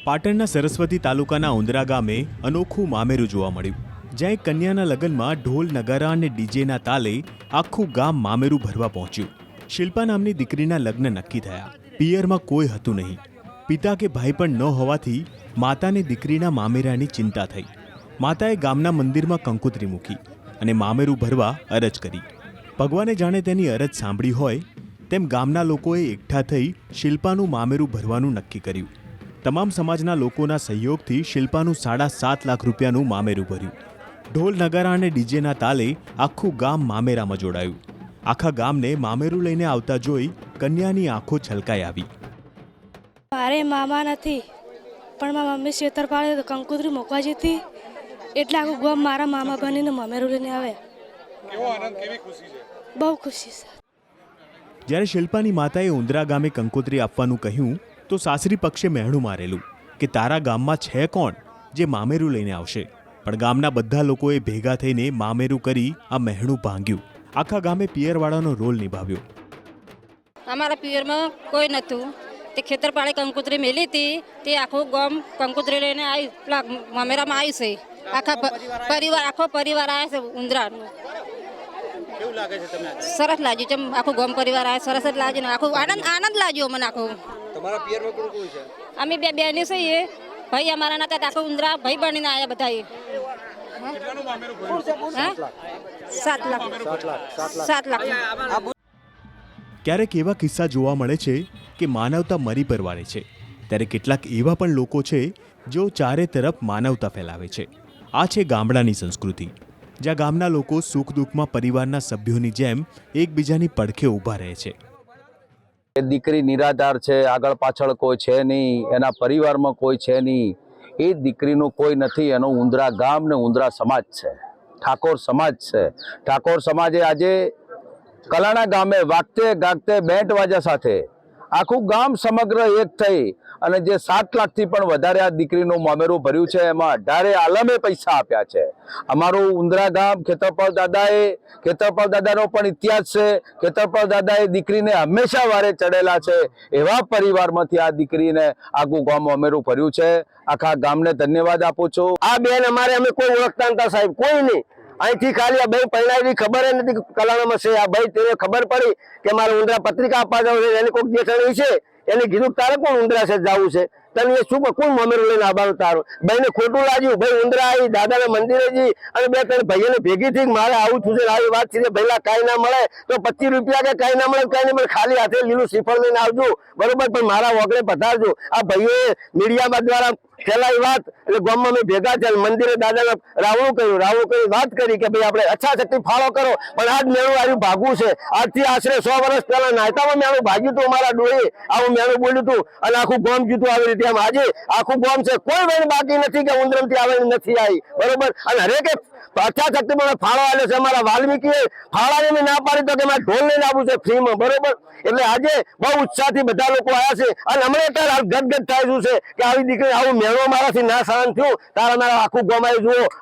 પાટણના સરસ્વતી તાલુકાના ઉંદરા ગામે અનોખું મામેરું જોવા મળ્યું, જ્યાં એક કન્યાના લગ્નમાં ઢોલ નગારા અને ડીજેના તાલે આખું ગામ મામેરું ભરવા પહોંચ્યું। શિલ્પા નામની દીકરીના લગ્ન નક્કી થયા। પિયરમાં કોઈ હતું નહીં, પિતા કે ભાઈ પણ ન હોવાથી માતાને દીકરીના મામેરાની ચિંતા થઈ। માતાએ ગામના મંદિરમાં કંકોત્રી મૂકી અને મામેરું ભરવા અરજ કરી। ભગવાને જાણે તેની અરજ સાંભળી હોય તેમ ગામના લોકોએ એકઠા થઈ શિલ્પાનું મામેરું ભરવાનું નક્કી કર્યું। તમામ સમાજના લોકોના સહયોગથી શિલ્પાનું 7.5 લાખ રૂપિયાનું મામેરું ભર્યું। ઢોલ નગારા અને ડીજેના તાલે આખું ગામ મામેરામાં જોડાયું। આખા ગામને મામેરું લઈને આવતા જોઈ કન્યાની આંખો છલકાઈ આવી। મારે મામા નથી, પણ મારા મમ્મી શેતર પાડે કંકોત્રી મૂકવા જતી, એટલે આખું ગામ મારા મામા બનીને મામેરું લઈને આવે। કેવો આનંદ, કેવી ખુશી છે? બહુ ખુશી છે। જ્યારે શિલ્પાની માતાએ ઉંદરા ગામે કંકોત્રી આપવાનું કહ્યું તો સાસરી પક્ષે મહેણું મારેલું કે તારા ગામમાં છે કોણ જે મામેરું લઈને આવશે, પણ ગામના બધા લોકોએ ભેગા થઈને મામેરું કરી આ મહેણું ભાંગ્યું। આખા ગામે પિયરવાળાનો રોલ નિભાવ્યો। અમારા પિયરમાં કોઈ નહોતું, તે ખેતર પાડે કંકોત્રી મેલી હતી, તે આખું ગામ કંકોત્રી લઈને આવી, પેલા મામેરામાં આવી છે। આખો પરિવાર આવ્યા છે ઉંદરાનું। કેવું લાગે છે તમને? સરસ લાગ્યું છે, આખું ગામ પરિવાર આવ્યા, સરસ જ લાગ્યું ને આખું આનંદ લાગ્યો મને આખું। તમારા પિયરમાં કોણ કોણ છે? અમે બે બહેની છીએ, ભાઈ અમારા નતા, આખું ઉંદરા ભાઈ બનીને આવ્યા બધા। કેટલાનું મામેરું ભર્યું? 7 લાખ। ક્યારેક એવા કિસ્સા જોવા મળે છે કે માનવતા મરી પરવારે છે, ત્યારે કેટલાક એવા પણ લોકો છે જેઓ ચારે તરફ માનવતા ફેલાવે છે। આ છે ગામડાની સંસ્કૃતિ, જ્યાં ગામના લોકો સુખ દુઃખમાં પરિવારના સભ્યોની જેમ એકબીજાની પડખે ઊભા રહે છે। દીકરી નિરાધાર છે, આગળ પાછળ કોઈ છે નહીં, એના પરિવારમાં કોઈ છે નહીં, એ દીકરીનું કોઈ નથી, એનો ઉંદરા ગામ ને ઉંદરા સમાજ છે, ઠાકોર સમાજ છે। ઠાકોર સમાજે આજે કલાણા ગામે વાગતે ગાગતે બેન્ટ વાજા સાથે આખું ગામ સમગ્ર એક થઈ અને જે 7 લાખથી પણ વધારે આ દીકરીનું મામેરું ભર્યું છે, એમાં 18 આલમે પૈસા આપ્યા છે। અમારું ઉંદરા ગામ ખેતરપાલ દાદાનો પણ ઇતિહાસ છે। ખેતરપાલ દાદાએ દીકરીને હંમેશા વારે ચડેલા છે, એવા પરિવારમાંથી આ દીકરીને આખું ગામ મામેરું ભર્યું છે। આખા ગામને ધન્યવાદ આપું છું। આ બેન અમારે અમે કોઈ ઓળખતા નતા સાહેબ, કોઈ નહીં। અહીંથી ખાલી આ ભાઈ પહેલાની ખબર નથી કલાણામાં છે, આ ભાઈ તેને ખબર પડી કે મારે ઉંદરા પત્રિકા આપવા જવું છે, એની કોઈ જેઠાણી છે, એને કીધું તારે કોણ ઉંદરા છે જવું છે, તને એ શું કોણ મામેરું લઈને આવવાનું તારું? ભાઈને ખોટું લાગ્યું, ભાઈ ઉંદરા આવી દાદાના મંદિરે જી અને 2-3 ભાઈઓને ભેગી થઈ મારે આવું થયું છે, આવી વાત છે, પહેલા કાંઈ ના મળે તો 25 રૂપિયા કે કાંઈ ના મળે, કાંઈ નહીં મળે, ખાલી હાથે લીલું શ્રીફળ લઈને આવજો બરોબર, પણ મારા વગડે પધારજો। આ ભાઈઓએ મીડિયા દ્વારા ફેલાઈ વાત એટલે ગામમાં અમે ભેગા છે, મંદિરે દાદાને રાવણું કર્યું, વાત કરી કે ભાઈ આપણે યથાશક્તિ ફાળો કરો, પણ આજ મેળું આવ્યું ભાગવું છે। આજથી આશરે 100 વર્ષ પહેલા નાયતામાં મેળું ભાગ્યું હતું, અમારા ડોહે આવું મેળું બોલ્યું હતું અને આખું ગામ જીતું આવી રીતે। આમ આજે આખું ગામ છે, કોઈ વેણ બાકી નથી કે ઉંદરમથી આવે નથી આવી બરોબર, અને હરેકે યથાશક્તિ મને ફાળો આવ્યો છે। અમારા વાલ્મીકીએ ફાળાની ના પાડી તો કે મારે ઢોલ લઈને આવવું છે ફ્રીમાં બરોબર, એટલે આજે બહુ ઉત્સાહથી બધા લોકો આવ્યા છે અને અમને અત્યારે ગદગદ થાય છે કે આવી દીકરી આવું મેળો મારાથી ના સહન થયું, તારા મારા આખું ગામ આવી જુઓ।